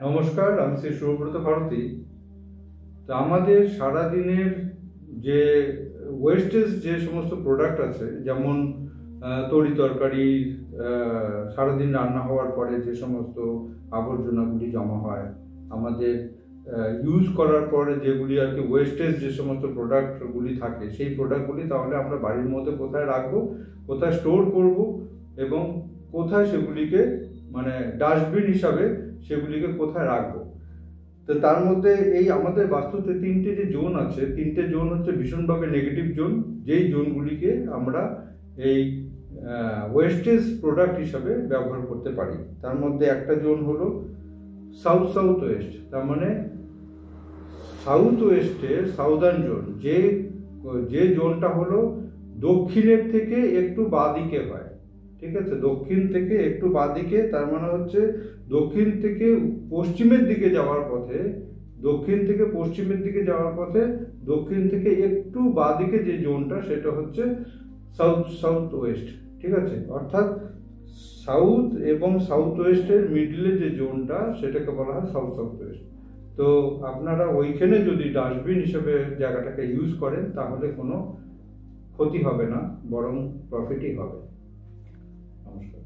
নমস্কার, আমি শ্রী সুব্রত ভারতী। তো আমাদের সারাদিনের যে ওয়েস্টেজ যে সমস্ত প্রোডাক্ট আছে, যেমন তরি তরকারি, সারাদিন রান্না হওয়ার পরে যে সমস্ত আবর্জনাগুলি জমা হয়, আমাদের ইউজ করার পরে যেগুলি আর কি ওয়েস্টেজ যে সমস্ত প্রোডাক্টগুলি থাকে, সেই প্রোডাক্টগুলি তাহলে আমরা বাড়ির মধ্যে কোথায় রাখবো, কোথায় স্টোর করব এবং কোথায় সেগুলিকে মানে ডাস্টবিন হিসাবে সেগুলিকে কোথায় রাখবো। তো তার মধ্যে এই আমাদের বাস্তুতে তিনটে যে জোন আছে, তিনটে জোন হচ্ছে ভীষণভাবে নেগেটিভ জোন, যেই জোনগুলিকে আমরা এই ওয়েস্টেজ প্রোডাক্ট হিসাবে ব্যবহার করতে পারি। তার মধ্যে একটা জোন হলো সাউথ সাউথ ওয়েস্ট, তার মানে সাউথ ওয়েস্টের সাউদার্ন জোন, যে জোনটা হলো দক্ষিণের থেকে একটু বাঁদিকে হয়, ঠিক আছে, দক্ষিণ থেকে একটু বাঁদিকে, তার মানে হচ্ছে দক্ষিণ থেকে পশ্চিমের দিকে যাওয়ার পথে, দক্ষিণ থেকে পশ্চিমের দিকে যাওয়ার পথে দক্ষিণ থেকে একটু বাঁদিকে যে জোনটা, সেটা হচ্ছে সাউথ সাউথ ওয়েস্ট, ঠিক আছে। অর্থাৎ সাউথ এবং সাউথ ওয়েস্টের মিডলে যে জোনটা, সেটাকে বলা হয় সাউথ সাউথ ওয়েস্ট। তো আপনারা ওইখানে যদি ডাস্টবিন হিসেবে জায়গাটাকে ইউজ করেন, তাহলে কোনো ক্ষতি হবে না, বরং প্রফিটই হবে। নমস্কার।